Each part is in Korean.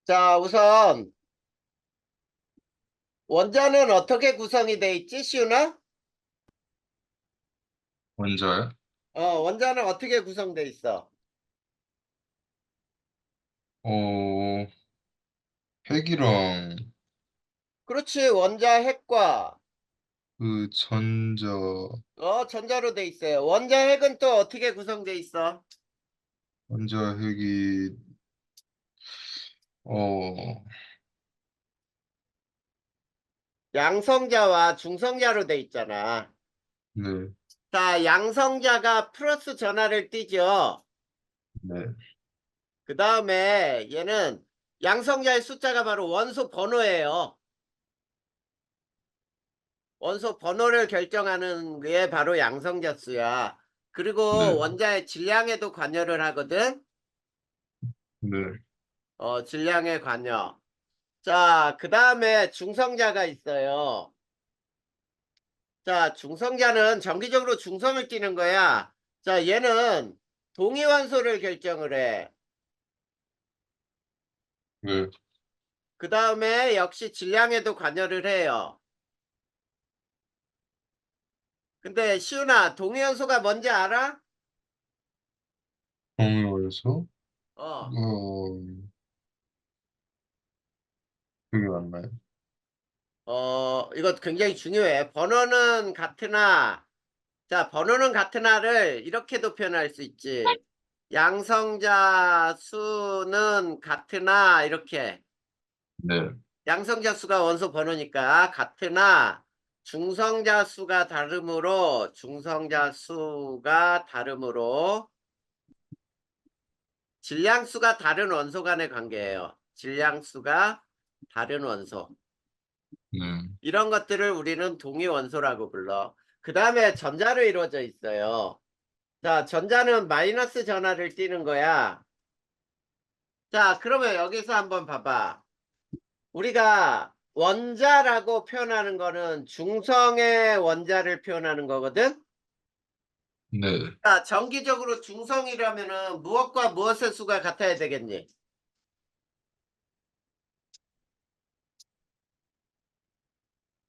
자, 우선 원자는 어떻게 구성이 돼 있지, 시윤아? 원자요? 원자는 어떻게 구성돼 있어? 어, 핵이랑 그렇지, 원자 핵과 그 전자로 돼 있어요. 원자 핵은 또 어떻게 구성돼 있어? 원자 핵이, 어, 양성자와 중성자로 돼 있잖아. 네, 자, 양성자가 플러스 전하를 띠죠. 네, 그 다음에 얘는 양성자의 숫자가 바로 원소 번호예요. 원소 번호를 결정하는 게 바로 양성자 수야. 그리고 네, 원자의 질량에도 관여를 하거든. 네, 질량에 관여. 자, 그 다음에 중성자가 있어요. 자, 중성자는 정기적으로 중성을 띠는 거야. 자, 얘는 동위원소를 결정을 해. 네. 그 다음에 역시 질량에도 관여를 해요. 근데 시훈아, 동위원소가 뭔지 알아? 동요에서, 어, 그게 맞나요? 이거 굉장히 중요해. 번호는 같으나, 자, 번호는 같으나를 이렇게도 표현할 수 있지. 양성자 수는 같으나, 이렇게. 네, 양성자 수가 원소 번호니까 같으나, 중성자 수가 다르므로, 질량수가 다른 원소 간의 관계예요. 질량수가 다른 원소. 네, 이런 것들을 우리는 동위원소라고 불러. 그 다음에 전자로 이루어져 있어요. 자, 전자는 마이너스 전하를 띠는 거야. 자, 그러면 여기서 한번 봐봐. 우리가 원자라고 표현하는 거는 중성의 원자를 표현하는 거거든? 네. 자, 정기적으로 중성이라면은 무엇과 무엇의 수가 같아야 되겠니?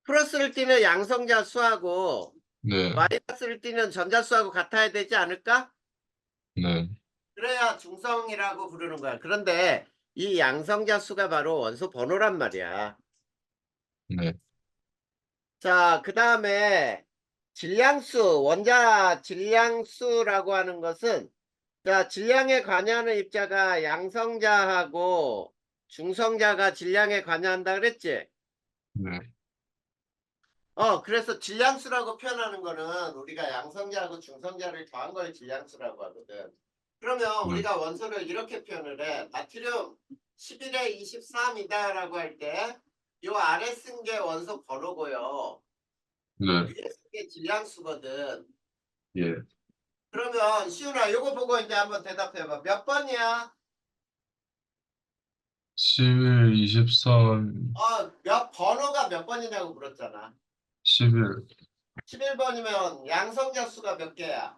플러스를 띠는 양성자 수하고 네, 마이너스를 띠는 전자 수하고 같아야 되지 않을까? 네, 그래야 중성이라고 부르는 거야. 그런데 이 양성자 수가 바로 원소 번호란 말이야. 네, 자, 그 다음에 질량수, 원자 질량수라고 하는 것은, 자, 질량에 관여하는 입자가 양성자하고 중성자가 질량에 관여한다 그랬지? 네, 그래서 질량수라고 표현하는 거는 우리가 양성자하고 중성자를 더한 걸 질량수라고 하거든. 그러면 네, 우리가 원소를 이렇게 표현을 해. 나트륨 11에 23이다라고 할 때, 요 아래 쓴 게 원소 번호고요. 네, 위에 쓴 게 질량수거든. 예. 그러면 시훈아, 요거 보고 이제 한번 대답해봐. 몇 번이야? 11, 23, 몇 번호가 몇 번이냐고 물었잖아. 11, 11번이면 양성자 수가 몇 개야?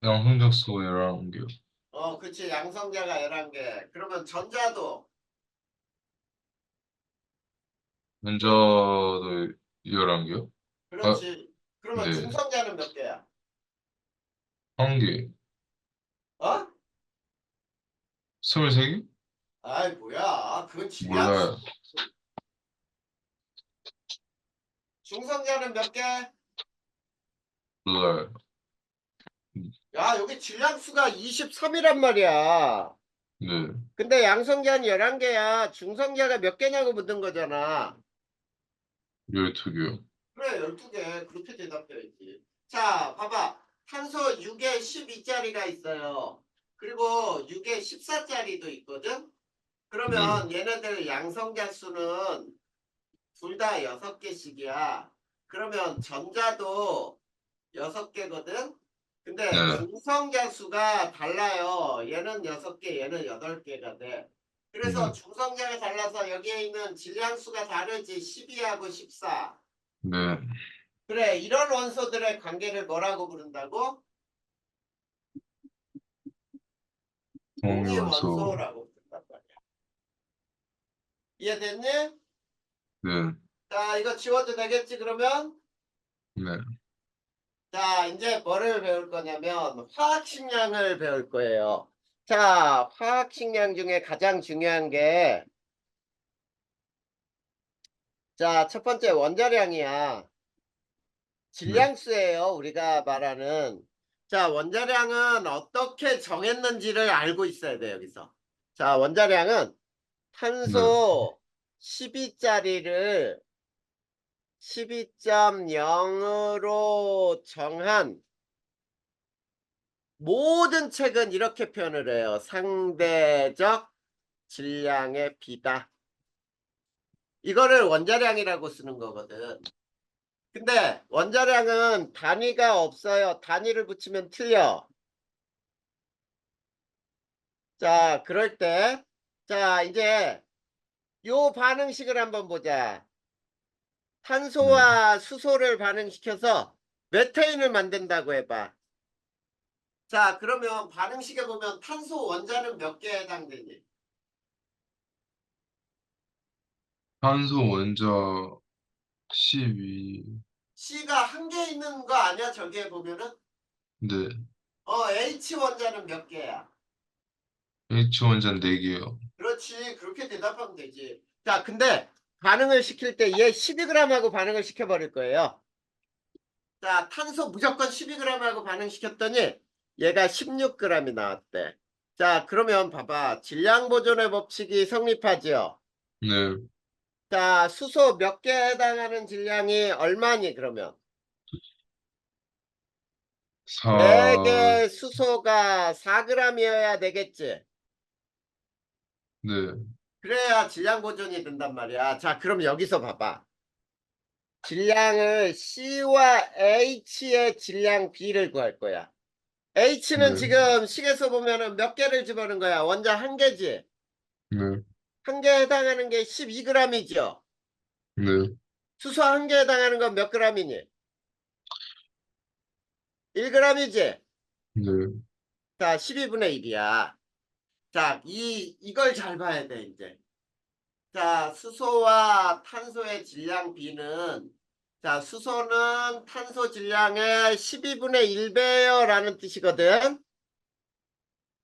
양성작수가 11개요. 그치. 양성자가 11개. 그러면 전자도, 원자도 11개요? 아, 그렇지. 그러면 네, 중성자는 몇 개야? 1개. 어? 23개? 아이, 뭐야. 그건 질량수. 몰라요. 중성자는 몇 개? 몰라요. 야, 여기 질량수가 23이란 말이야. 네, 근데 양성자는 11개야. 중성자가 몇 개냐고 묻는 거잖아. 12개요. 그래, 12개. 그렇게 대답해야지. 자, 봐봐. 탄소 6에 12짜리가 있어요. 그리고 6에 14짜리도 있거든? 네, 그러면 얘네들 양성자 수는 둘 다 6개씩이야. 그러면 전자도 6개거든? 근데 네, 중성자 수가 달라요. 얘는 6개, 얘는 8개가 돼. 그래서 네, 중성자가 달라서 여기에 있는 질량수가 다르지. 12하고 14. 네. 그래, 이런 원소들의 관계를 뭐라고 부른다고? 동위 동위원소. 원소라고 부른단 말이야. 이해됐니? 네. 자, 이거 지워도 되겠지, 그러면? 네. 자, 이제 뭐를 배울 거냐면, 화학식량을 배울 거예요. 자, 화학식량 중에 가장 중요한 게, 자, 첫 번째 원자량이야. 네. 질량수예요, 우리가 말하는. 자, 원자량은 어떻게 정했는지를 알고 있어야 돼, 여기서. 자, 원자량은 네. 탄소 12짜리를 12.0으로 정한 모든 책은 이렇게 표현을 해요. 상대적 질량의 비다. 이거를 원자량이라고 쓰는 거거든. 근데 원자량은 단위가 없어요. 단위를 붙이면 틀려. 자, 그럴 때, 자, 이제 요 반응식을 한번 보자. 네. 탄소와 수소를 반응시켜서 메테인을 만든다고 해봐. 자, 그러면 반응식에 보면 탄소 원자는 몇 개에 해당되니? 탄소 원자 12. C가 한 개 있는 거 아니야? 저기에 보면은? 네. H 원자는 몇 개야? H 원자 4개요. 그렇지. 그렇게 대답하면 되지. 자, 근데 반응을 시킬 때 얘 12g하고 반응을 시켜버릴 거예요. 자, 탄소 무조건 12g하고 반응시켰더니 얘가 16g이 나왔대. 자, 그러면 봐봐. 질량 보존의 법칙이 성립하지요. 네. 자, 수소 몇 개에 해당하는 질량이 얼마니, 그러면? 4. 4개 수소가 4g이어야 되겠지. 네. 그래야 질량 보존이 된단 말이야. 자, 그럼 여기서 봐봐. 질량을 C와 H의 질량 B를 구할 거야. H는 네. 지금 식에서 보면은 몇 개를 집어넣은 거야? 원자 한 개지. 네. 한 개에 해당하는 게 12g이죠. 네. 수소 한 개에 해당하는 건 몇 g이니? 1g이지. 네. 자, 12분의 1이야. 자, 이걸 잘 봐야 돼, 이제. 자, 수소와 탄소의 질량 B는, 자, 수소는 탄소 질량의 12분의 1배요 라는 뜻이거든.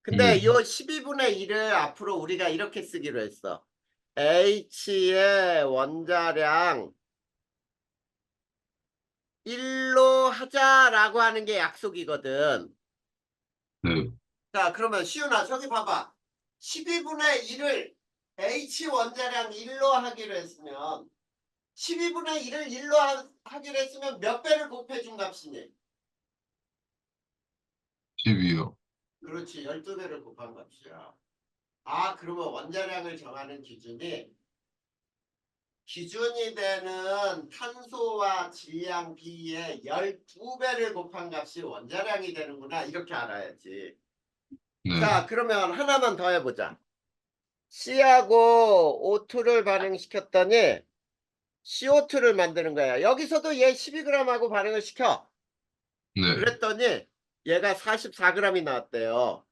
근데 네. 이 12분의 1을 앞으로 우리가 이렇게 쓰기로 했어. H의 원자량 1로 하자라고 하는 게 약속이거든. 네. 자, 그러면 시윤아, 저기 봐봐. 12분의 1을 H 원자량 1로 하기로 했으면 12분의 1을 1로 하기로 했으면 몇 배를 곱해준 값이니? 12요. 그렇지, 12배를 곱한 값이야. 아, 그러면 원자량을 정하는 기준이 되는 탄소와 질량 B의 12배를 곱한 값이 원자량이 되는구나. 이렇게 알아야지. 네. 자, 그러면 하나만 더 해보자. C하고 O2를 반응시켰더니 CO2를 만드는 거야. 여기서도 얘 12g하고 반응을 시켜. 네. 그랬더니 얘가 44g이 나왔대요.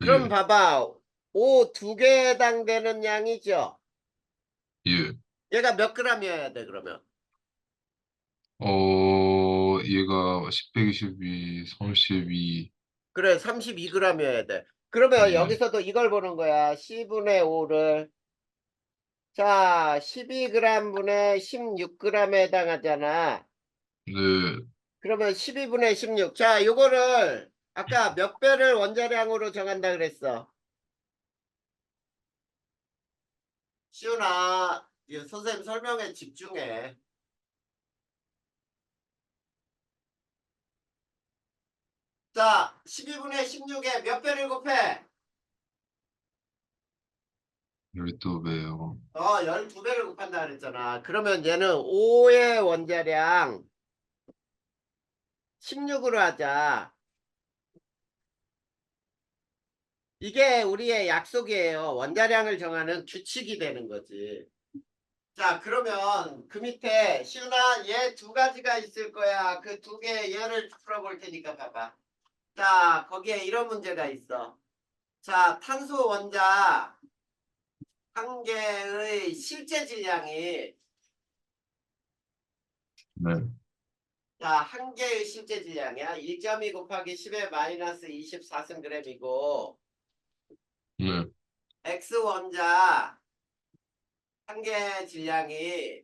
그럼 예. 봐봐. O 2개에 해당되는 양이죠. 예. 얘가 몇 g이어야 돼, 그러면? 얘가 10, 122, 32. 그래, 32g이어야 돼. 그러면 예. 여기서도 이걸 보는 거야. C분의 5를. 자, 12g 분의 16g에 해당하잖아. 네. 그러면 12분의 16. 자, 요거를 아까 몇 배를 원자량으로 정한다 그랬어? 시훈아, 선생님 설명에 집중해. 자, 12분의 16에 몇 배를 곱해? 12배요. 12배를 곱한다 그랬잖아. 그러면 얘는 5의 원자량 16으로 하자. 이게 우리의 약속이에요. 원자량을 정하는 규칙이 되는 거지. 자, 그러면 그 밑에 시훈아 얘 두 가지가 있을 거야. 그 두 개 얘를 풀어볼 테니까 봐봐. 자, 거기에 이런 문제가 있어. 자, 탄소 원자 한 개의 실제 질량이 네, 자, 한 개의 실제 질량이야. 1.2 곱하기 10의 마이너스 24승g이고 네, X 원자 한 개 질량이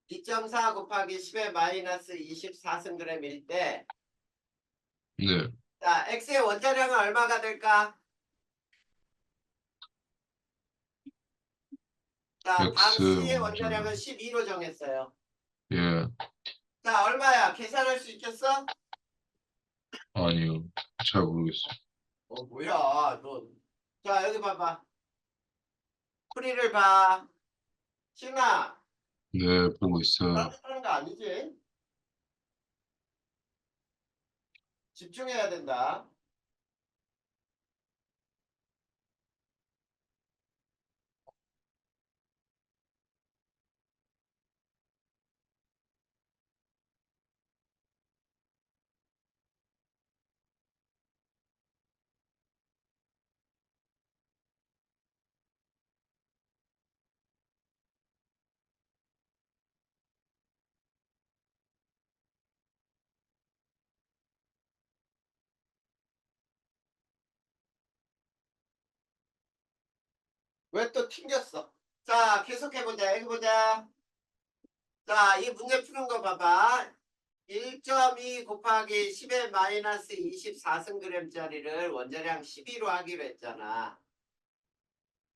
2.4 곱하기 10의 마이너스 24승g일 때, 네. 자, X의 원자량은 얼마가 될까? 자, 다음 X C의 원자량은 원자량. 12로 정했어요. 예, 자, 얼마야? 계산할 수 있겠어? 아니요. 잘 모르겠어요. 뭐야, 너. 자, 여기 봐봐. 풀이를 봐. 신아, 네, 보고 있어요. 따뜻한 거 아니지? 집중해야 된다. 왜 또 튕겼어? 자, 계속해보자. 여기 보자. 자, 이 문제 푸는 거 봐봐. 1.2 곱하기 10의 마이너스 24승g짜리를 원자량 12로 하기로 했잖아.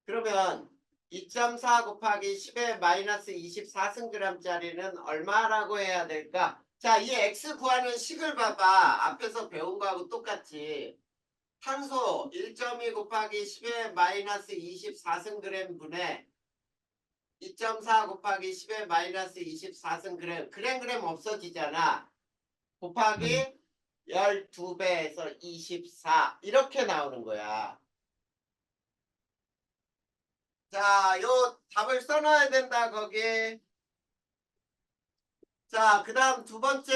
그러면 2.4 곱하기 10의 마이너스 24승g짜리는 얼마라고 해야 될까? 자, 이 x 구하는 식을 봐봐. 앞에서 배운 거하고 똑같지. 탄소 1.2 곱하기 10의 마이너스 24승g 분의 2.4 곱하기 10의 마이너스 24승g 그램 없어지잖아. 네, 곱하기 12배에서 24 이렇게 나오는 거야. 자, 요 답을 써놔야 된다 거기. 자, 그 다음 두 번째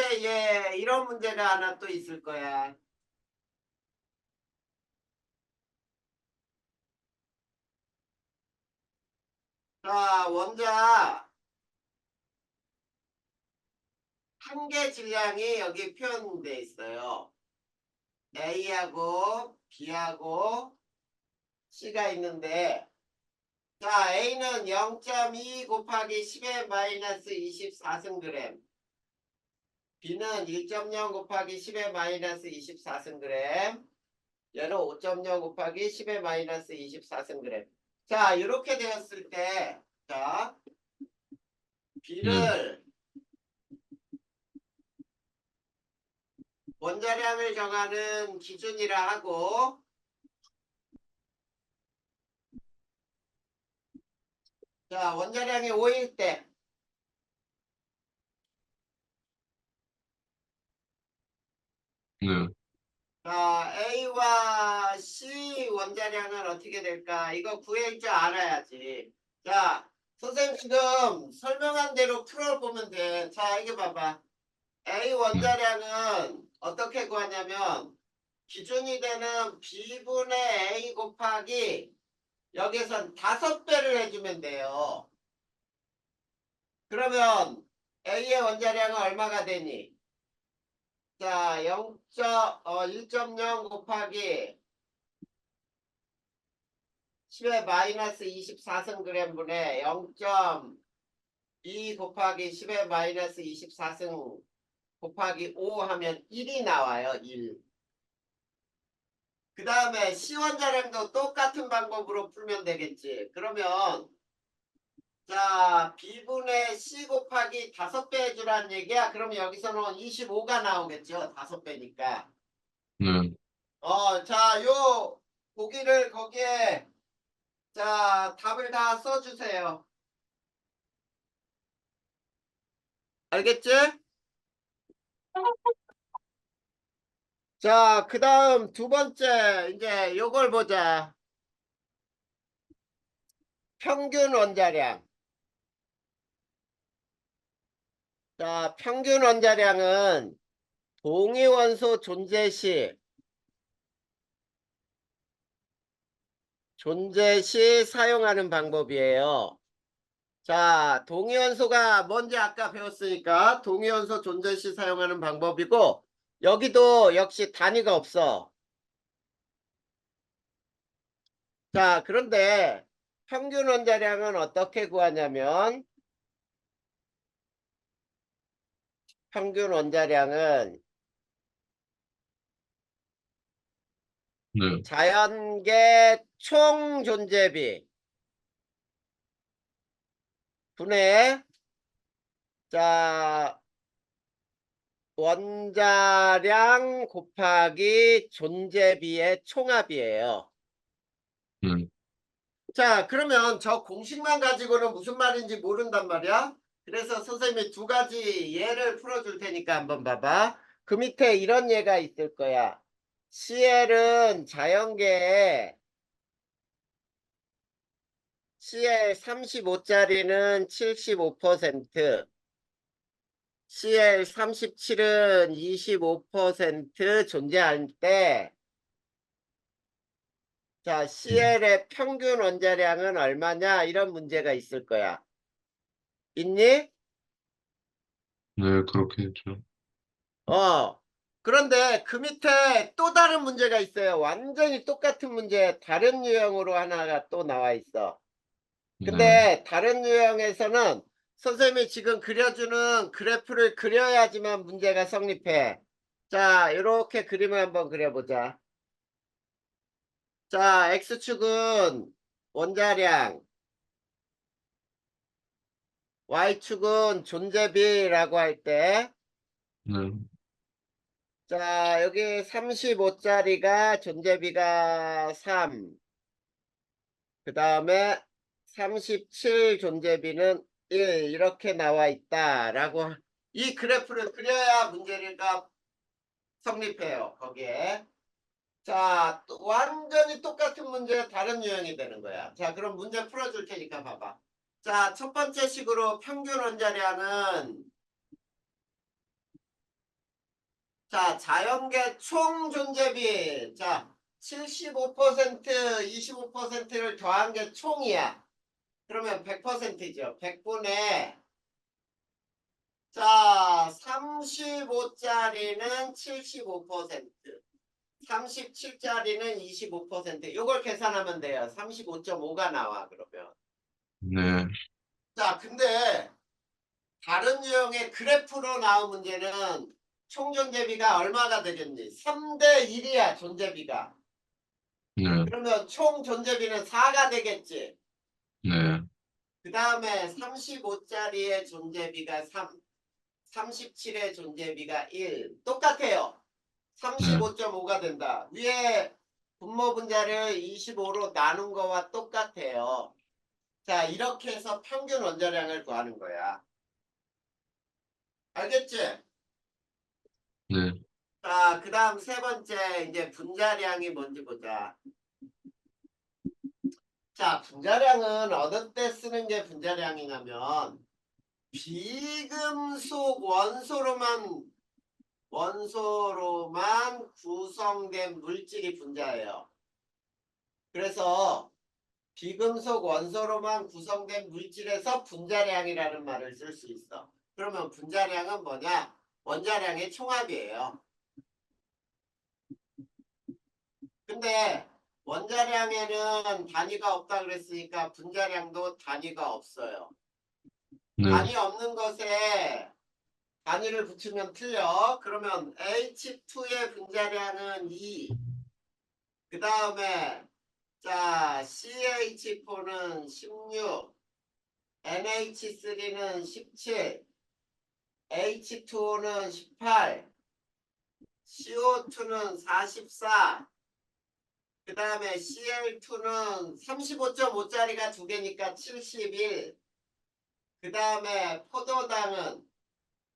이런 문제가 하나 또 있을 거야. 자, 원자 한 개 질량이 여기 표현돼 있어요. A하고 B하고 C가 있는데, 자, A는 0.2 곱하기 10의 마이너스 24승g, B는 1.0 곱하기 10의 마이너스 24승g, 얘는 5.0 곱하기 10의 마이너스 24승g. 자, 이렇게 되었을 때, 자, 네, B를 원자량을 정하는 기준이라 하고, 자, 원자량이 5일 때, 네, 자, A와 C 원자량은 어떻게 될까? 이거 구할 줄 알아야지. 자, 선생님 지금 설명한 대로 풀어보면 돼. 자, 이거 봐봐. A 네, 원자량은 어떻게 구하냐면, 기준이 되는 B분의 A 곱하기 여기선 5배를 해주면 돼요. 그러면 A의 원자량은 얼마가 되니? 자, 1.0 곱하기 10의 마이너스 24승g 분의 0.2 곱하기 10의 마이너스 24승 곱하기 5 하면 1이 나와요. 1. 그 다음에 C원자량도 똑같은 방법으로 풀면 되겠지. 그러면 자, B분의 C 곱하기 5배 해주라는 얘기야. 그럼 여기서는 25가 나오겠죠. 5배니까. 네. 자, 요 보기를 거기에 자, 답을 다 써주세요. 알겠지? 자, 그 다음 두 번째, 이제 요걸 보자. 평균 원자량. 자, 평균 원자량은 동위원소 존재 시 존재 시 사용하는 방법이에요. 자, 동위원소가 뭔지 아까 배웠으니까 동위원소 존재 시 사용하는 방법이고 여기도 역시 단위가 없어. 자, 그런데 평균 원자량은 어떻게 구하냐면 평균 원자량은 네, 자연계 총 존재비 분의 자 원자량 곱하기 존재비의 총합이에요. 네, 자, 그러면 저 공식만 가지고는 무슨 말인지 모른단 말이야. 그래서 선생님이 두 가지 예를 풀어줄 테니까 한번 봐봐. 그 밑에 이런 예가 있을 거야. CL은 자연계에 CL 35짜리는 75%, CL 37은 25% 존재할 때, 자, CL의 평균 원자량은 얼마냐? 이런 문제가 있을 거야. 있니? 네, 그렇겠죠. 그런데 그 밑에 또 다른 문제가 있어요. 완전히 똑같은 문제, 다른 유형으로 하나가 또 나와 있어. 네, 근데 다른 유형에서는 선생님이 지금 그려주는 그래프를 그려야지만 문제가 성립해. 자, 이렇게 그림을 한번 그려보자. 자, X축은 원자량, Y축은 존재비라고 할 때, 네, 자, 여기 35짜리가 존재비가 3, 그 다음에 37 존재비는 1 이렇게 나와 있다라고 이 그래프를 그려야 문제가 성립해요. 거기에. 자, 또 완전히 똑같은 문제 다른 유형이 되는 거야. 자, 그럼 문제 풀어줄 테니까 봐봐. 자, 첫 번째 식으로 평균 원자량은 자, 자연계 총 존재비. 자, 75%, 25%를 더한 게 총이야. 그러면 100%죠. 100분의 자, 35짜리는 75%, 37짜리는 25%. 요걸 계산하면 돼요. 35.5가 나와, 그러면. 네, 자, 근데 다른 유형의 그래프로 나온 문제는 총 존재비가 얼마가 되겠니? 3대 1이야, 존재비가. 네, 그러면 총 존재비는 4가 되겠지. 네, 그 다음에 35짜리의 존재비가 3, 37의 존재비가 1. 똑같아요. 네, 35.5가 된다. 위에 분모 분자를 25로 나눈 거와 똑같아요. 자, 이렇게 해서 평균 원자량을 구하는 거야. 알겠지? 네, 자, 그 다음 세 번째, 이제 분자량이 뭔지 보자. 자, 분자량은 어느 때 쓰는 게 분자량이냐면, 비금속 원소로만 구성된 물질이 분자예요. 그래서 비금속 원소로만 구성된 물질에서 분자량이라는 말을 쓸 수 있어. 그러면 분자량은 뭐냐? 원자량의 총합이에요. 근데 원자량에는 단위가 없다 그랬으니까 분자량도 단위가 없어요. 네, 단위 없는 것에 단위를 붙이면 틀려. 그러면 H2의 분자량은 2. 그 다음에 자 CH4는 16, NH3는 17, H2O는 18, CO2는 44, 그 다음에 CL2는 35.5짜리가 두 개니까 71, 그 다음에 포도당은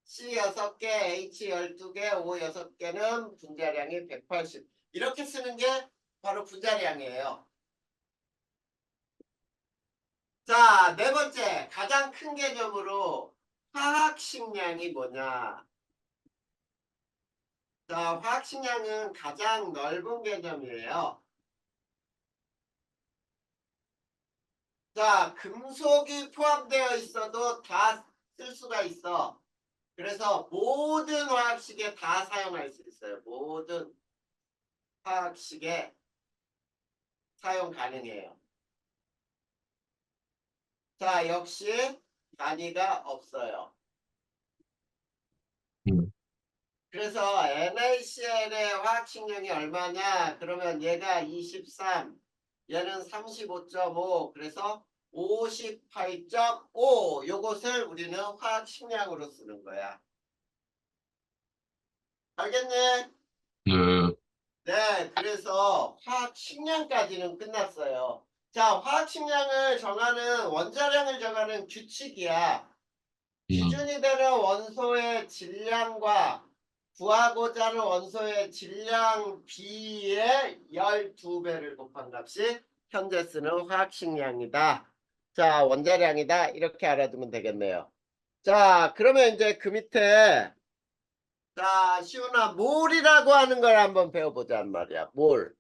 C 6개, H 12개, O 6개는 분자량이 180. 이렇게 쓰는 게 바로 분자량이에요. 자, 네 번째, 가장 큰 개념으로 화학식량이 뭐냐? 자, 화학식량은 가장 넓은 개념이에요. 자, 금속이 포함되어 있어도 다 쓸 수가 있어. 그래서 모든 화학식에 다 사용할 수 있어요. 모든 화학식에 사용 가능해요. 자, 역시 단위가 없어요. 네. 그래서 NaCl의 화학식량이 얼마냐? 그러면 얘가 23, 얘는 35.5, 그래서 58.5. 요것을 우리는 화학식량으로 쓰는 거야. 알겠니? 네. 네, 그래서 화학식량까지는 끝났어요. 자, 화학식량을 정하는, 원자량을 정하는 규칙이야. 기준이 되는 원소의 질량과 구하고자 하는 원소의 질량 비의 12배를 곱한 값이 현재 쓰는 화학식량이다. 자, 원자량이다. 이렇게 알아두면 되겠네요. 자, 그러면 이제 그 밑에, 자, 시훈아, 몰이라고 하는 걸 한번 배워보자 말이야. 몰.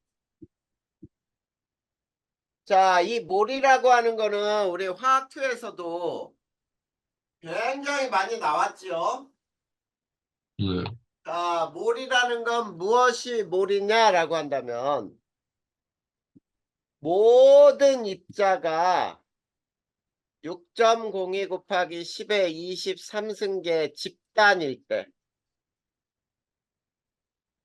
자, 이 몰이라고 하는 거는 우리 화학2에서도 굉장히 많이 나왔지요. 네. 자, 몰이라는 건 무엇이 몰이냐라고 한다면 모든 입자가 6.02 곱하기 10의 23승계 집단일 때.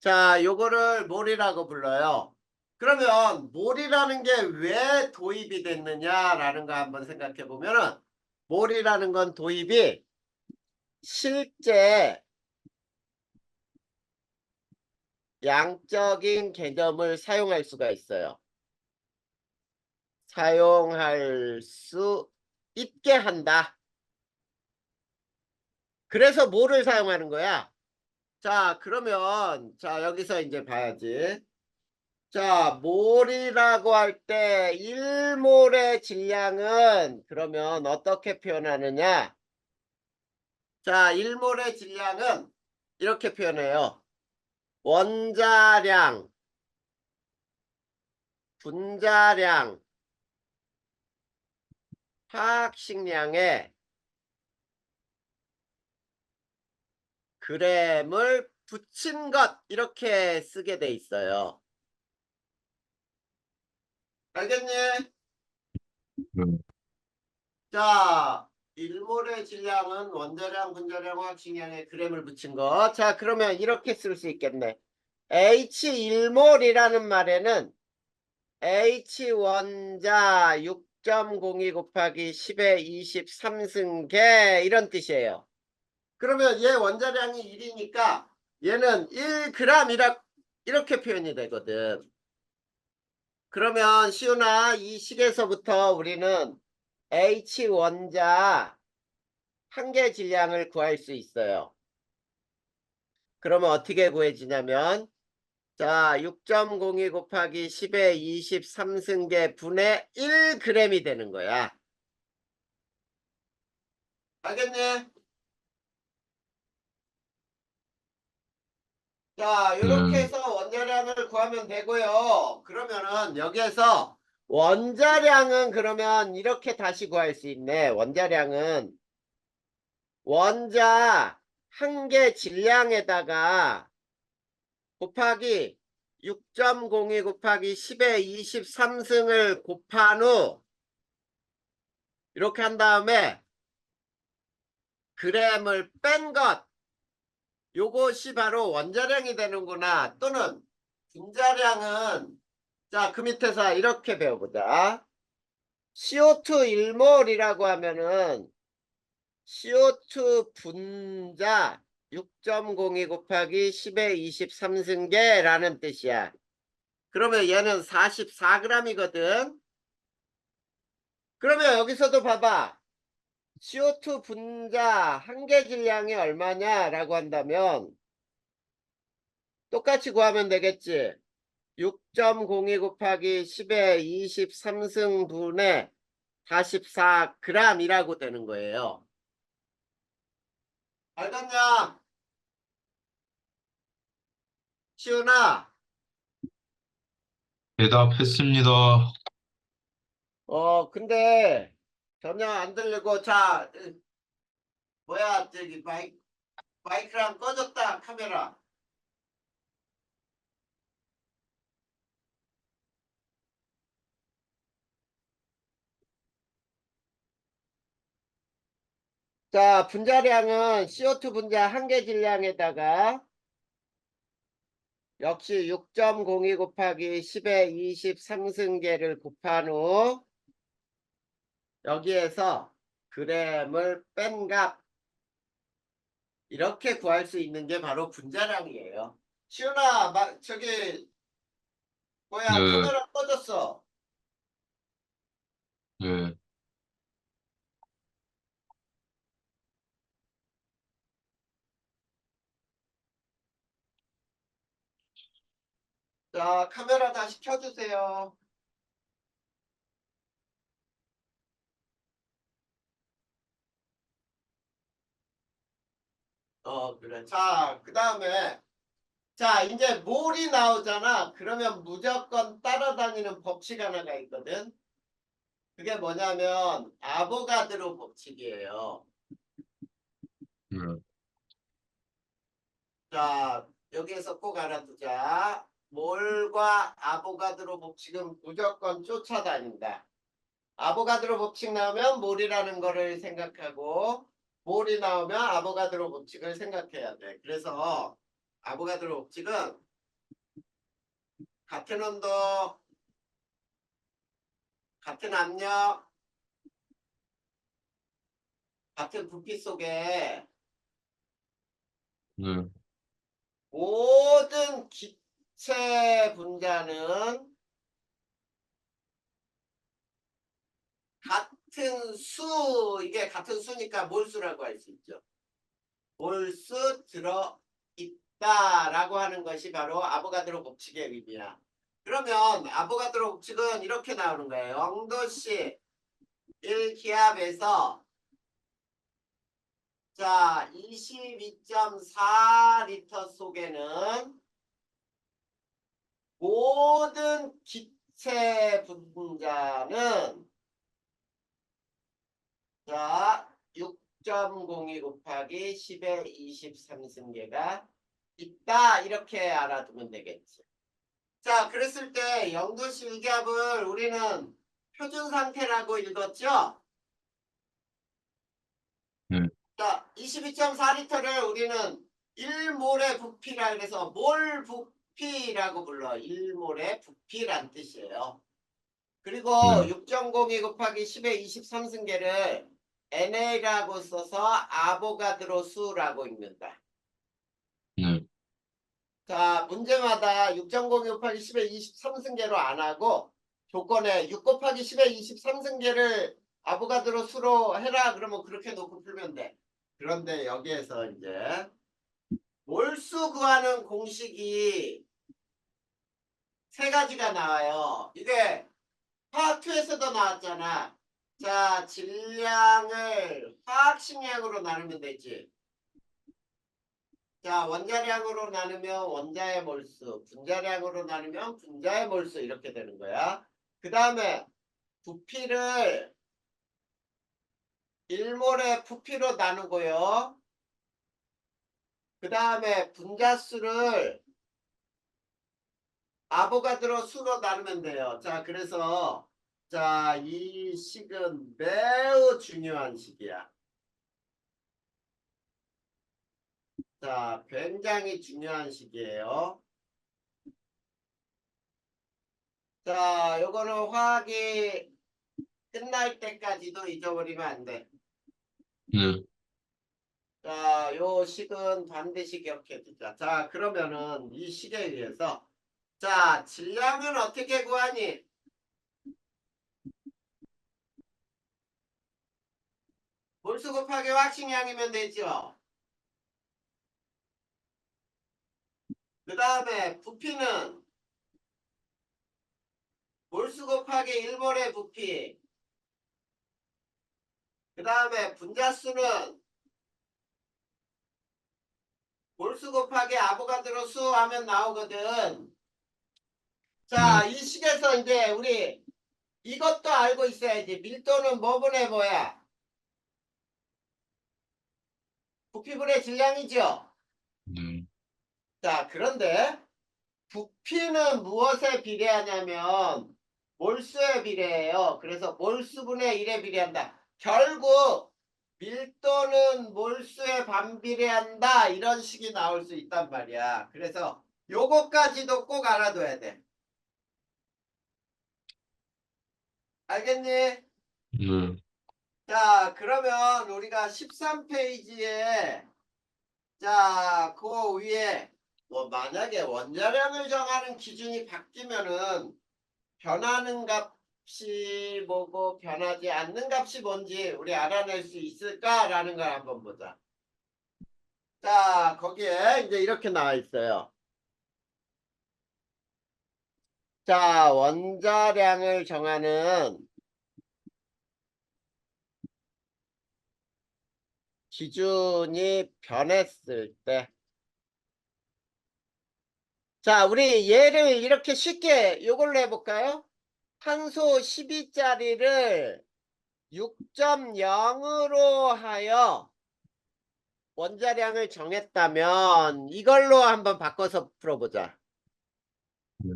자, 요거를 몰이라고 불러요. 그러면 몰이라는 게 왜 도입이 됐느냐라는 거 한번 생각해 보면은 몰이라는 건 도입이 실제 양적인 개념을 사용할 수가 있어요. 사용할 수 있게 한다. 그래서 뭐를 사용하는 거야? 자, 그러면 자, 여기서 이제 봐야지. 자, 몰이라고 할 때 1몰의 질량은 그러면 어떻게 표현하느냐? 자, 1몰의 질량은 이렇게 표현해요. 원자량, 분자량, 화학식량에 그램을 붙인 것 이렇게 쓰게 돼 있어요. 알겠니? 네. 자, 1몰의 질량은 원자량, 분자량, 화학식량에 그램을 붙인 거. 자, 그러면 이렇게 쓸 수 있겠네. H1몰이라는 말에는 H 원자 6.02 곱하기 10의 23승계 이런 뜻이에요. 그러면 얘 원자량이 1이니까 얘는 1g 이렇게 표현이 되거든. 그러면 시훈아 이 식에서부터 우리는 H 원자 한 개 질량을 구할 수 있어요. 그러면 어떻게 구해지냐면 자 6.02 곱하기 10의 23승계 분의 1g이 되는 거야. 알겠니? 자 이렇게 네. 해서 원자량을 구하면 되고요. 그러면은 여기에서 원자량은 그러면 이렇게 다시 구할 수 있네. 원자량은 원자 한 개 질량에다가 곱하기 6.02 곱하기 10의 23승을 곱한 후 이렇게 한 다음에 그램을 뺀 것 요것이 바로 원자량이 되는구나. 또는 분자량은 자 그 밑에서 이렇게 배워보자. CO2 1몰이라고 하면은 CO2 분자 6.02 곱하기 10의 23승계라는 뜻이야. 그러면 얘는 44g이거든. 그러면 여기서도 봐봐. CO2 분자 한 개 질량이 얼마냐라고 한다면 똑같이 구하면 되겠지. 6.02 곱하기 10의 23승분의 44g이라고 되는 거예요. 알겠냐? 시훈아. 대답했습니다. 근데 전혀 안 들리고, 자, 뭐야, 저기, 마이크랑 꺼졌다, 카메라. 자, 분자량은 CO2 분자 한 개 질량에다가 역시 6.02 곱하기 10의 20 상승계를 곱한 후 여기에서 g을 뺀 값 이렇게 구할 수 있는 게 바로 분자량이에요. 시훈아, 저기 뭐야 네, 카메라 꺼졌어. 네, 자, 카메라 다시 켜주세요. 그래. 자, 그 다음에 자, 이제 몰이 나오잖아. 그러면 무조건 따라다니는 법칙 하나가 있거든. 그게 뭐냐면 아보가드로 법칙이에요. 네, 자, 여기에서 꼭 알아두자. 몰과 아보가드로 법칙은 무조건 쫓아다닌다. 아보가드로 법칙 나오면 몰이라는 거를 생각하고 몰이 나오면 아보가드로 법칙을 생각해야 돼. 그래서 아보가드로 법칙은 같은 온도, 같은 압력, 같은 부피 속에 네, 모든 기체 분자는 같은 수, 이게 같은 수니까 몰수라고 할 수 있죠. 몰수 들어 있다라고 하는 것이 바로 아보가드로 법칙의 의미야. 그러면 아보가드로 법칙은 이렇게 나오는 거예요. 0도씨 1기압에서 자 22.4리터 속에는 모든 기체 분자는 자 6.02 곱하기 10의 23승계가 있다 이렇게 알아두면 되겠지. 자 그랬을 때 0도씨 위기압을 우리는 표준 상태라고 읽었죠. 네, 자 22.4리터를 우리는 1몰의 부피라 그래서 몰 부피라고 불러. 1몰의 부피란 뜻이에요. 그리고 네, 6.02 곱하기 10의 23승계를 NA라고 써서 아보가드로 수라고 읽는다. 네, 자, 문제마다 6.02 곱하기 10의 23승계로 안 하고 조건에 6 곱하기 10의 23승계를 아보가드로 수로 해라. 그러면 그렇게 놓고 풀면 돼. 그런데 여기에서 이제 몰수 구하는 공식이 세 가지가 나와요. 이게 화학2에서도 나왔잖아. 자, 질량을 화학식량으로 나누면 되지. 자, 원자량으로 나누면 원자의 몰수, 분자량으로 나누면 분자의 몰수 이렇게 되는 거야. 그 다음에 부피를 1몰의 부피로 나누고요. 그 다음에 분자수를 아보가드로 수로 나누면 돼요. 자, 그래서 자, 이 식은 매우 중요한 식이야. 자, 굉장히 중요한 식이에요. 자, 요거는 화학이 끝날 때까지도 잊어버리면 안 돼. 네, 자, 요 식은 반드시 기억해 두자. 자, 그러면은 이 식에 의해서 자, 질량은 어떻게 구하니? 몰수 곱하기 화학식량이면 되죠. 그 다음에 부피는 몰수 곱하기 1몰의 부피. 그 다음에 분자수는 몰수 곱하기 아보가드로 수 하면 나오거든. 네, 자, 이 식에서 이제 우리 이것도 알고 있어야지. 밀도는 뭐분의 뭐야? 부피분의 질량이죠. 네. 자, 그런데 부피는 무엇에 비례하냐면 몰수에 비례해요. 그래서 몰수분의 1에 비례한다. 결국 밀도는 몰수에 반비례한다. 이런 식이 나올 수 있단 말이야. 그래서 요거까지도 꼭 알아둬야 돼. 알겠니? 네. 자, 그러면 우리가 13페이지에 자, 그 위에 뭐 만약에 원자량을 정하는 기준이 바뀌면은 변하는 값이 뭐고 변하지 않는 값이 뭔지 우리 알아낼 수 있을까라는 걸 한번 보자. 자, 거기에 이제 이렇게 나와 있어요. 자, 원자량을 정하는 기준이 변했을 때. 자, 우리 얘를 이렇게 쉽게 요걸로 해볼까요? 탄소 12짜리를 6.0으로 하여 원자량을 정했다면 이걸로 한번 바꿔서 풀어보자. 네.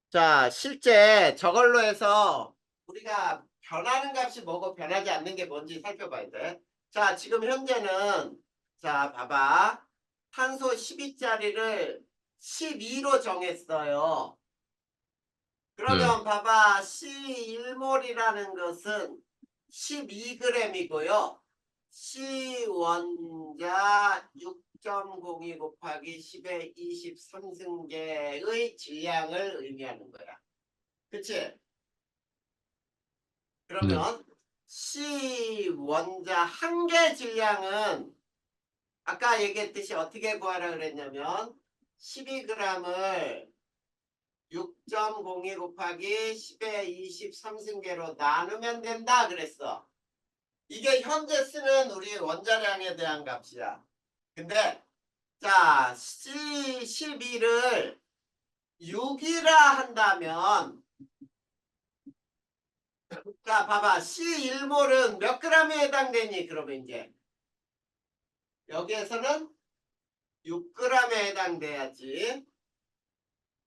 자, 실제 저걸로 해서 우리가 변하는 값이 뭐고 변하지 않는 게 뭔지 살펴봐야 돼. 자, 지금 현재는 자, 봐봐. 탄소 12짜리를 12로 정했어요. 네. 그러면 봐봐. C1몰이라는 것은 12g이고요. C 원자 6.02 곱하기 10의 23승계의 질량을 의미하는 거야. 그치? 네. 그러면 C 원자 한 개 질량은 아까 얘기했듯이 어떻게 구하라 그랬냐면 12g을 6.02 곱하기 10의 23승계로 나누면 된다 그랬어. 이게 현재 쓰는 우리 원자량에 대한 값이야. 근데 자 C12를 6이라 한다면 자 봐봐 C1몰은 몇 g에 해당되니? 그러면 이제 여기에서는 6g에 해당돼야지.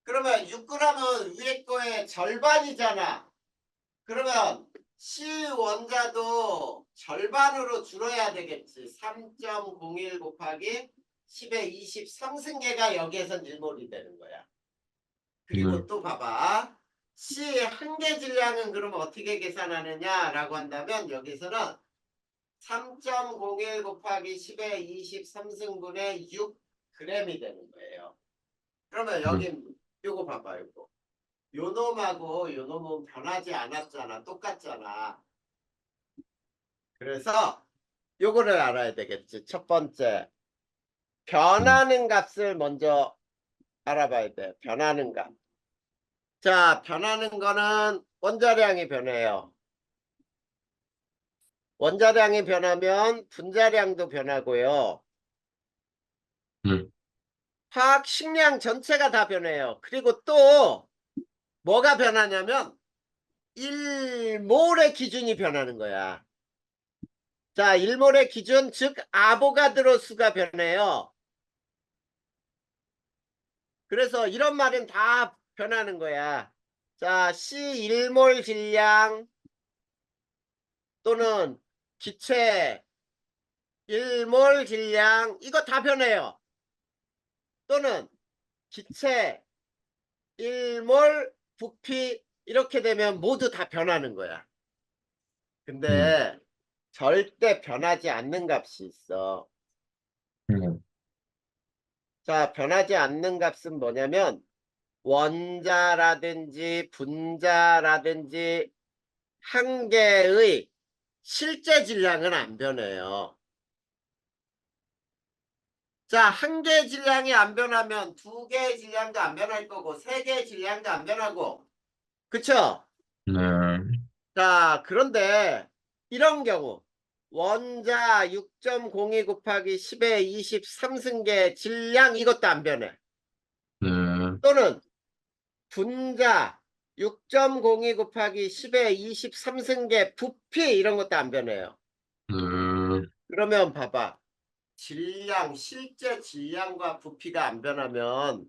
그러면 6g은 위에 거의 절반이잖아. 그러면 C 원자도 절반으로 줄어야 되겠지. 3.01 곱하기 10의 23승계가 여기에선 1몰이 되는 거야. 네. 그리고 또 봐봐. C 한 개 질량은 그러면 어떻게 계산하느냐라고 한다면 여기서는 3.01 곱하기 10의 23승분의 6g이 되는 거예요. 그러면 네. 여기 요거 봐봐 요거. 요 놈하고 요 놈은 변하지 않았잖아. 똑같잖아. 그래서 요거를 알아야 되겠지. 첫 번째. 네. 변하는 값을 먼저 알아봐야 돼. 변하는 값. 자, 변하는 거는 원자량이 변해요. 원자량이 변하면 분자량도 변하고요. 네. 화학 식량 전체가 다 변해요. 그리고 또 뭐가 변하냐면 1몰의 기준이 변하는 거야. 자, 1몰의 기준 즉 아보가드로 수가 변해요. 그래서 이런 말은 다 변하는 거야. 자, C1몰 질량 또는 기체 1몰 질량 이거 다 변해요. 또는 기체 1몰 부피 이렇게 되면 모두 다 변하는 거야. 네. 근데 절대 변하지 않는 값이 있어. 네. 자, 변하지 않는 값은 뭐냐면 원자라든지 분자라든지 한 개의 실제 질량은 안 변해요. 자, 한 개의 질량이 안 변하면 두 개의 질량도 안 변할 거고 세 개의 질량도 안 변하고 그쵸? 네. 자, 그런데 이런 경우 원자 6.02 곱하기 10의 23승계 질량 이것도 안 변해. 네. 또는 분자 6.02 곱하기 10의 23승계 부피 이런 것도 안 변해요. 네. 그러면 봐봐. 실제 질량과 부피가 안 변하면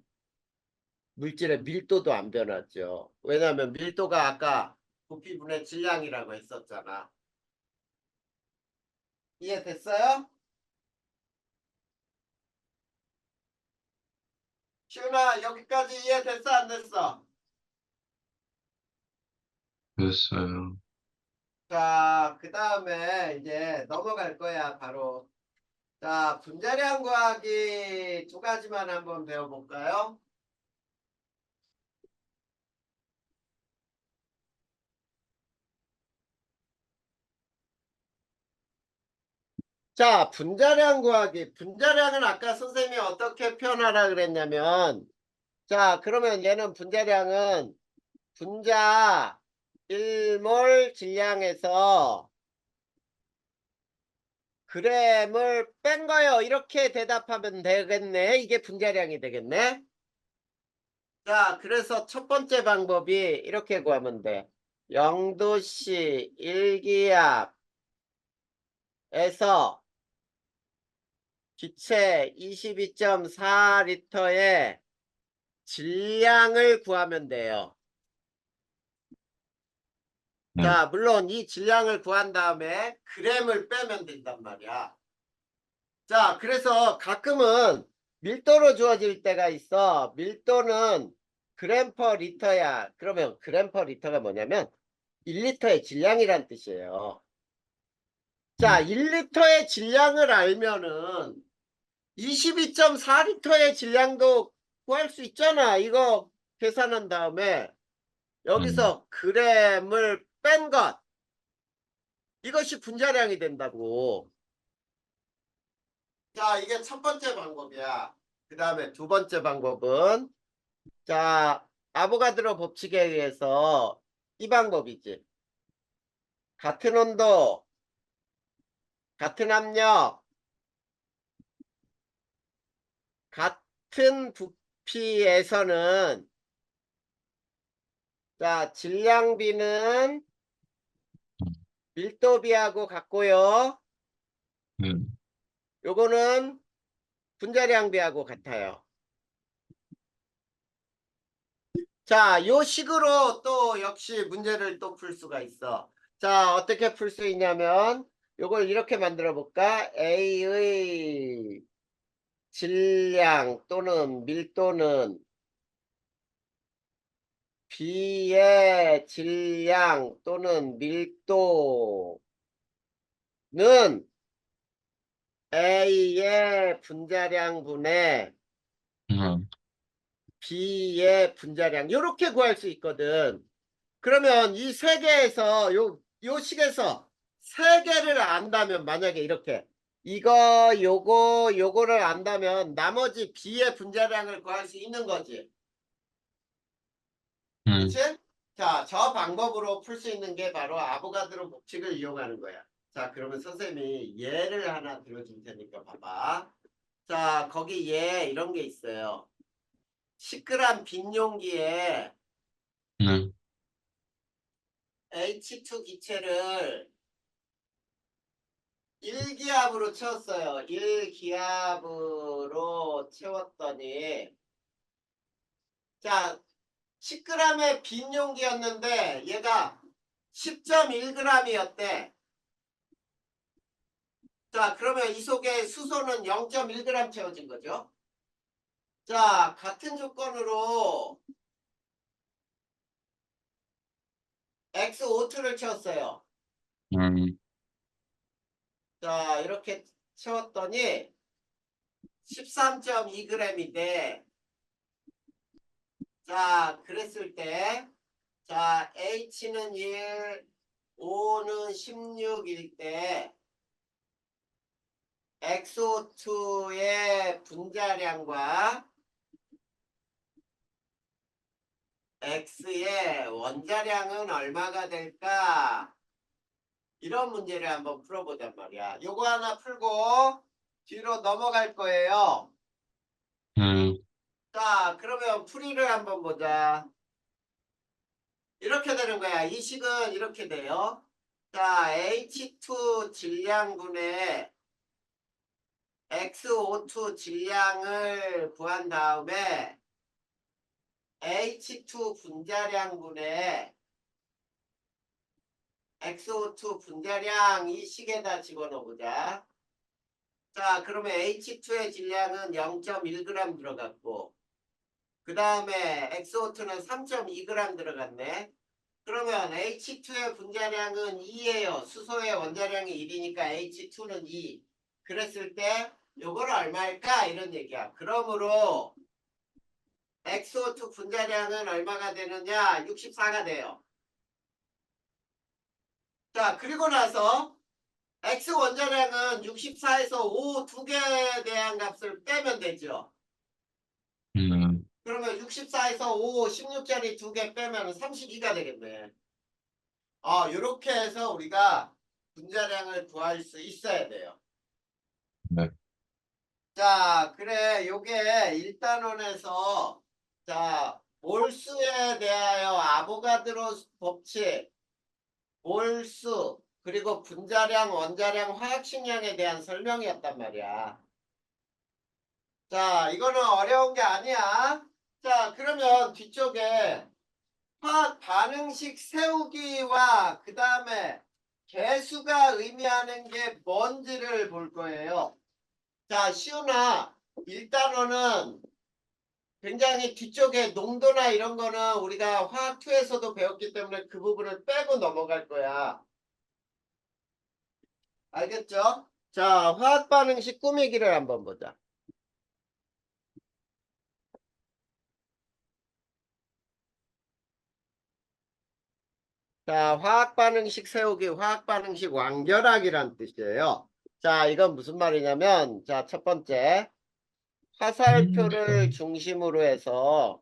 물질의 밀도도 안 변하죠. 왜냐하면 밀도가 아까 부피분의 질량이라고 했었잖아. 이해됐어요? 시훈아, 여기까지 이해됐어, 안 됐어? 됐어요. 자, 그 다음에 이제 넘어갈 거야, 바로. 자, 분자량 구하기 두 가지만 한번 배워볼까요? 자, 분자량 구하기. 분자량은 아까 선생님이 어떻게 표현하라 그랬냐면, 자, 그러면 얘는 분자량은 분자 1몰 질량에서 그램을 뺀 거요. 이렇게 대답하면 되겠네. 이게 분자량이 되겠네. 자, 그래서 첫 번째 방법이 이렇게 구하면 돼. 0도씨 1기압에서 기체 22.4리터의 질량을 구하면 돼요. 네. 자, 물론 이 질량을 구한 다음에 그램을 빼면 된단 말이야. 자, 그래서 가끔은 밀도로 주어질 때가 있어. 밀도는 그램 퍼 리터야. 그러면 그램 퍼 리터가 뭐냐면 1리터의 질량이란 뜻이에요. 자, 1리터의 질량을 알면은 22.4리터의 질량도 구할 수 있잖아. 이거 계산한 다음에 여기서 그램을 뺀 것. 이것이 분자량이 된다고. 자, 이게 첫 번째 방법이야. 그 다음에 두 번째 방법은, 자, 아보가드로 법칙에 의해서 이 방법이지. 같은 온도, 같은 압력, 같은 부피에서는, 자, 질량비는 밀도비하고 같고요. 네. 요거는 분자량비하고 같아요. 자, 요 식으로 또 역시 문제를 또 풀 수가 있어. 자, 어떻게 풀 수 있냐면 요걸 이렇게 만들어 볼까? A의 질량 또는 밀도는 B의 질량 또는 밀도는 A의 분자량분의 B의 분자량 요렇게 구할 수 있거든. 그러면 이 세 개에서 요 식에서 세 개를 안다면 만약에 이렇게 이거 요거를 안다면 나머지 B의 분자량을 구할 수 있는 거지. 그치? 자, 저 방법으로 풀 수 있는 게 바로 아보가드로 법칙을 이용하는 거야. 자, 그러면 선생님이 예를 하나 들어줄 테니까 봐봐. 자, 거기 예 이런 게 있어요. 시끄러운 빈 용기에 네. H2 기체를 1기압으로 채웠어요. 1기압으로 채웠더니 자 10g의 빈 용기였는데 얘가 10.1g이었대. 자 그러면 이 속에 수소는 0.1g 채워진 거죠. 자 같은 조건으로 XO2를 채웠어요. 자 이렇게 채웠더니 13.2g인데 자 그랬을 때 자 H는 1 O는 16일 때 XO2의 분자량과 X의 원자량은 얼마가 될까? 이런 문제를 한번 풀어보단 말이야. 요거 하나 풀고 뒤로 넘어갈 거예요. 자, 그러면 풀이를 한번 보자. 이렇게 되는 거야. 이 식은 이렇게 돼요. 자, H2 질량분의 XO2 질량을 구한 다음에 H2 분자량분의 XO2 분자량 이 식에다 집어넣어보자. 자, 그러면 H2의 질량은 0.1g 들어갔고, 그 다음에 XO2는 3.2g 들어갔네. 그러면 H2의 분자량은 2예요. 수소의 원자량이 1이니까 H2는 2. 그랬을 때 요거는 얼마일까? 이런 얘기야. 그러므로 XO2 분자량은 얼마가 되느냐? 64가 돼요. 자, 그리고 나서 X 원자량은 64에서 5 두 개에 대한 값을 빼면 되죠. 네. 그러면 64에서 5, 16짜리 두 개 빼면 32가 되겠네. 요렇게 해서 우리가 분자량을 구할 수 있어야 돼요. 네. 자, 그래. 요게 1단원에서 자, 몰수에 대하여 아보가드로 법칙, 몰수, 그리고 분자량, 원자량, 화학식량에 대한 설명이었단 말이야. 자, 이거는 어려운 게 아니야. 자, 그러면 뒤쪽에 화학 반응식 세우기와 그 다음에 개수가 의미하는 게 뭔지를 볼 거예요. 자, 시훈아, 일단어는 굉장히 뒤쪽에 농도나 이런 거는 우리가 화학2에서도 배웠기 때문에 그 부분을 빼고 넘어갈 거야. 알겠죠? 자, 화학 반응식 꾸미기를 한번 보자. 자, 화학 반응식 세우기, 화학 반응식 완결하기란 뜻이에요. 자, 이건 무슨 말이냐면, 자, 첫 번째, 화살표를 중심으로 해서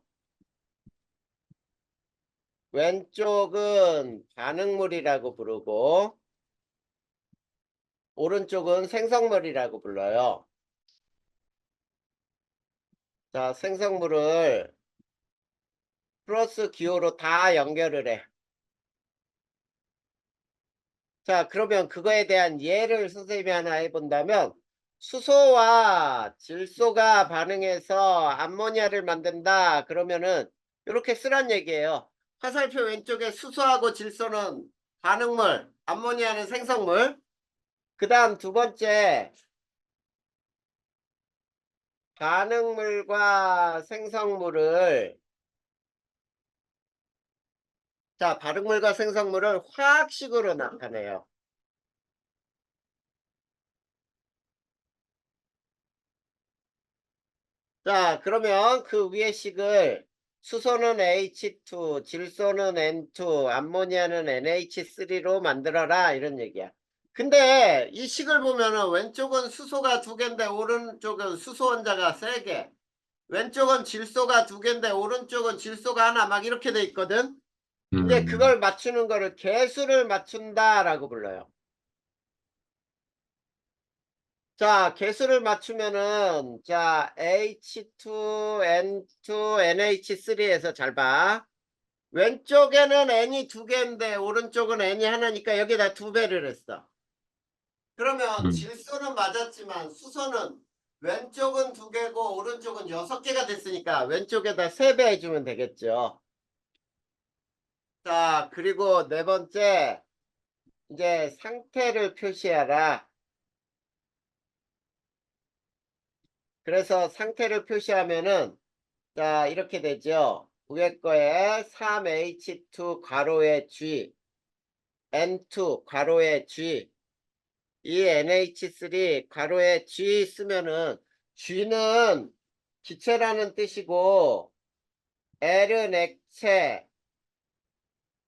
왼쪽은 반응물이라고 부르고 오른쪽은 생성물이라고 불러요. 자, 생성물을 플러스 기호로 다 연결을 해. 자, 그러면 그거에 대한 예를 선생님이 하나 해본다면 수소와 질소가 반응해서 암모니아를 만든다. 그러면은 이렇게 쓰란 얘기예요. 화살표 왼쪽에 수소하고 질소는 반응물, 암모니아는 생성물. 그 다음 두 번째 반응물과 생성물을 자, 반응물과 생성물을 화학식으로 나타내요. 자, 그러면 그 위의 식을 수소는 H2, 질소는 N2, 암모니아는 NH3로 만들어라 이런 얘기야. 근데 이 식을 보면은 왼쪽은 수소가 두 개인데 오른쪽은 수소 원자가 세 개. 왼쪽은 질소가 두 개인데 오른쪽은 질소가 하나 막 이렇게 돼 있거든. 이제 그걸 맞추는 거를 개수를 맞춘다라고 불러요. 자, 개수를 맞추면은 자, H2, N2, NH3에서 잘 봐. 왼쪽에는 N이 두 개인데 오른쪽은 N이 하나니까 여기다 두 배를 했어. 그러면 질소는 맞았지만 수소는 왼쪽은 두 개고 오른쪽은 여섯 개가 됐으니까 왼쪽에다 세 배 해주면 되겠죠. 자, 그리고 네 번째 이제 상태를 표시하라. 그래서 상태를 표시하면은 자, 이렇게 되죠. 위에 거에 3H2 괄호에 G, N2 괄호에 G, 이 NH3 괄호에 G 쓰면은 G는 기체라는 뜻이고 L은 액체,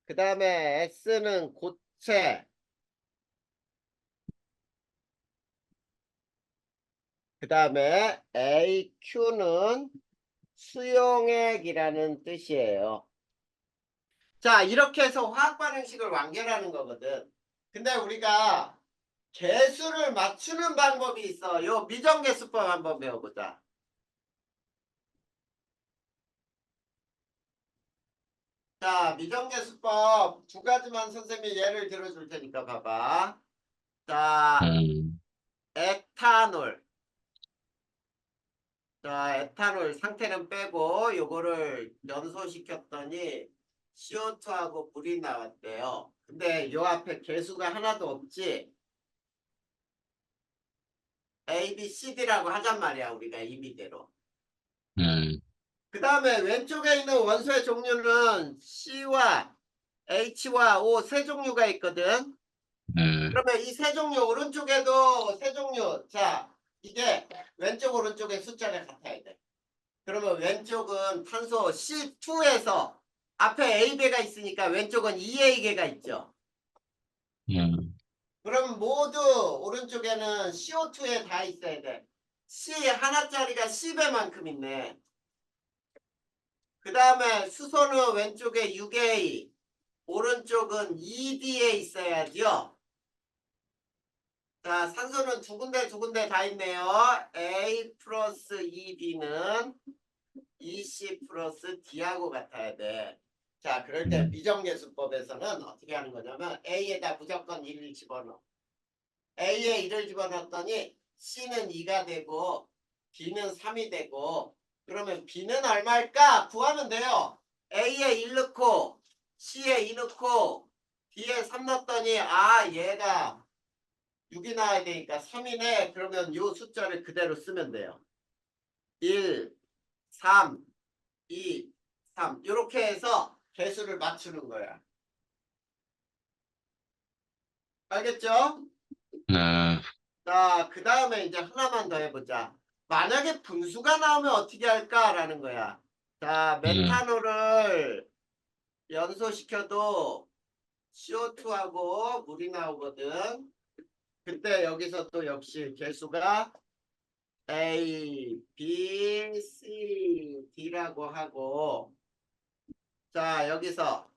그 다음에 S는 고체, 그 다음에 AQ는 수용액이라는 뜻이에요. 자, 이렇게 해서 화학 반응식을 완결하는 거거든. 근데 우리가 개수를 맞추는 방법이 있어. 요 미정개수법 한번 배워보자. 자, 미정계수법 두 가지만 선생님이 예를 들어줄 테니까 봐봐. 자, 음, 에탄올. 자, 에탄올 상태는 빼고 요거를 연소시켰더니 CO2하고 물이 나왔대요. 근데 요 앞에 개수가 하나도 없지? A, B, C, D라고 하잔 말이야, 우리가 임의대로. 음, 그 다음에 왼쪽에 있는 원소의 종류는 C와 H와 O 세 종류가 있거든. 음, 그러면 이 세 종류 오른쪽에도 세 종류. 자, 이게 왼쪽 오른쪽에 숫자가 같아야 돼. 그러면 왼쪽은 탄소 C2에서 앞에 A배가 있으니까 왼쪽은 2A계가 있죠. 음, 그럼 모두 오른쪽에는 CO2에 다 있어야 돼. C 하나짜리가 C배만큼 있네. 그 다음에 수소는 왼쪽에 6A, 오른쪽은 2D에 있어야죠. 자, 산소는 두 군데 다 있네요. A 플러스 2B는 2C 플러스 D하고 같아야 돼. 자, 그럴 때 미정계수법에서는 어떻게 하는 거냐면 A에다 무조건 1을 집어넣어. A에 1을 집어넣었더니 C는 2가 되고 B는 3이 되고 그러면 B는 얼마일까? 구하면 돼요. A에 1 넣고 C에 2 넣고 B에 3 넣었더니 아 얘가 6이 나와야 되니까 3이네. 그러면 요 숫자를 그대로 쓰면 돼요. 1, 3, 2, 3 이렇게 해서 개수를 맞추는 거야. 알겠죠? 네, 자, 그 다음에 이제 하나만 더 해보자. 만약에 분수가 나오면 어떻게 할까라는 거야. 자, 음, 메탄올을 연소시켜도 CO2하고 물이 나오거든. 그때 여기서 또 역시 개수가 A, B, C, D라고 하고 자, 여기서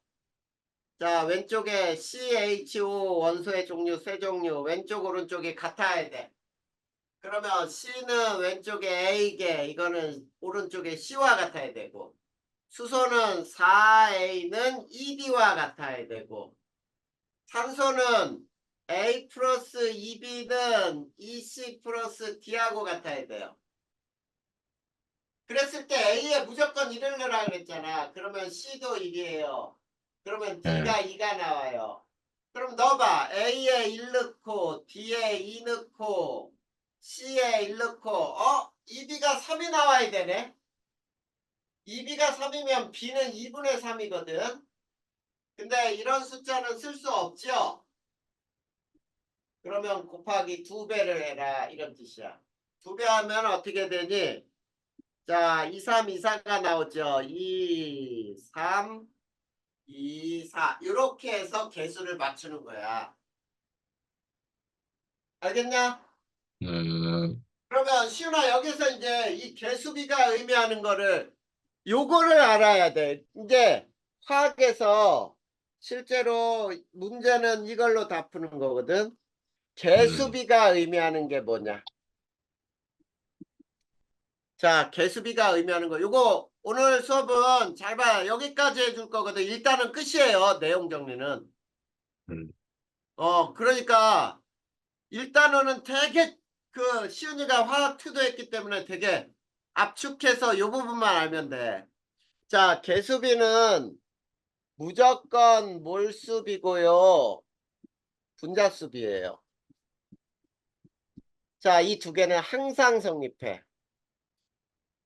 자, 왼쪽에 CHO 원소의 종류 세 종류 왼쪽 오른쪽이 같아야 돼. 그러면 C는 왼쪽에 A계 이거는 오른쪽에 C와 같아야 되고 수소는 4A는 ED와 같아야 되고 산소는 A 플러스 2B는 EC 플러스 D하고 같아야 돼요. 그랬을 때 A에 무조건 1을 넣으라 그랬잖아. 그러면 C도 1이에요. 그러면 네, D가 2가 나와요. 그럼 넣어봐. A에 1 넣고 D에 2 넣고 C에 1 넣고 2B가 3이 나와야 되네. 2B가 3이면 B는 2분의 3이거든. 근데 이런 숫자는 쓸 수 없죠. 그러면 곱하기 2배를 해라 이런 뜻이야. 2배 하면 어떻게 되니? 자, 2, 3, 2, 4가 나오죠. 2, 3, 2, 4 이렇게 해서 개수를 맞추는 거야. 알겠냐? 네, 그러면 시훈아 여기서 이제 이 개수비가 의미하는 거를 요거를 알아야 돼. 이제 화학에서 실제로 문제는 이걸로 다 푸는 거거든. 개수비가 의미하는 게 뭐냐? 자, 개수비가 의미하는 거. 요거 오늘 수업은 잘 봐. 여기까지 해줄 거거든. 일단은 끝이에요. 내용 정리는. 음, 그러니까 일단은 되게 그 시은이가 화학 투도했기 때문에 되게 압축해서 요 부분만 알면 돼. 자, 개수비는 무조건 몰수비고요. 분자수비예요. 자, 이 두 개는 항상 성립해.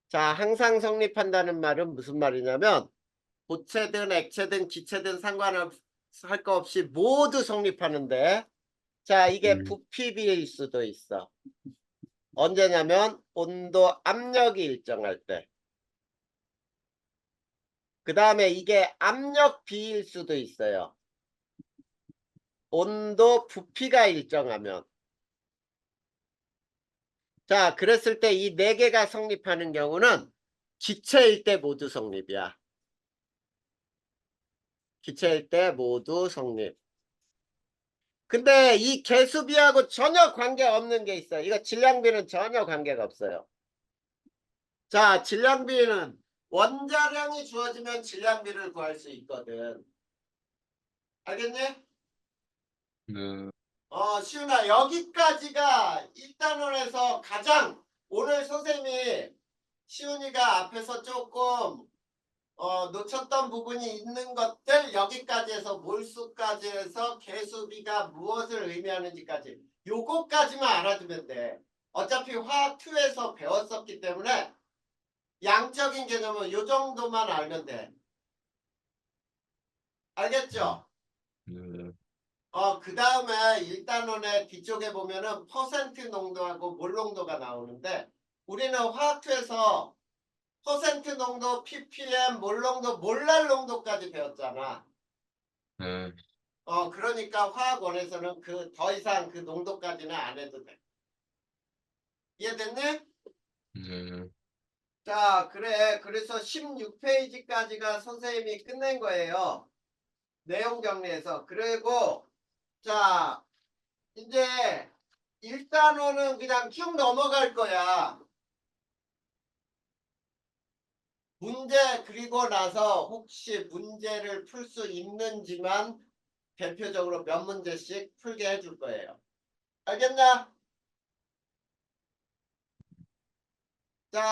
자, 항상 성립한다는 말은 무슨 말이냐면 고체든 액체든 기체든 상관할 거 없이 모두 성립하는데 자, 이게 음, 부피비일 수도 있어. 언제냐면 온도 압력이 일정할 때. 그 다음에 이게 압력비일 수도 있어요. 온도 부피가 일정하면. 자, 그랬을 때 이 네 개가 성립하는 경우는 기체일 때 모두 성립이야. 기체일 때 모두 성립. 근데 이 개수비하고 전혀 관계없는 게 있어요. 이거 질량비는 전혀 관계가 없어요. 자, 질량비는 원자량이 주어지면 질량비를 구할 수 있거든. 알겠니? 네. 시훈아, 여기까지가 1단원에서 가장 오늘 선생님이 시훈이가 앞에서 조금 놓쳤던 부분이 있는 것들 여기까지 해서 몰수까지 해서 개수비가 무엇을 의미하는지까지 요거까지만 알아두면 돼. 어차피 화학2에서 배웠었기 때문에 양적인 개념은 요 정도만 알면 돼. 알겠죠? 네. 그 다음에 1단원의 뒤쪽에 보면은 퍼센트 농도하고 몰 농도가 나오는데 우리는 화학2에서 퍼센트 농도, ppm, 몰 농도, 몰랄 농도까지 배웠잖아. 네. 그러니까 화학원에서는 그 더 이상 그 농도까지는 안 해도 돼. 이해됐니? 네. 자, 그래. 그래서 16페이지까지가 선생님이 끝낸 거예요. 내용 정리해서. 그리고 자, 이제 1단원은 그냥 쭉 넘어갈 거야. 문제 그리고 나서 혹시 문제를 풀 수 있는지만 대표적으로 몇 문제씩 풀게 해줄 거예요. 알겠나? 자,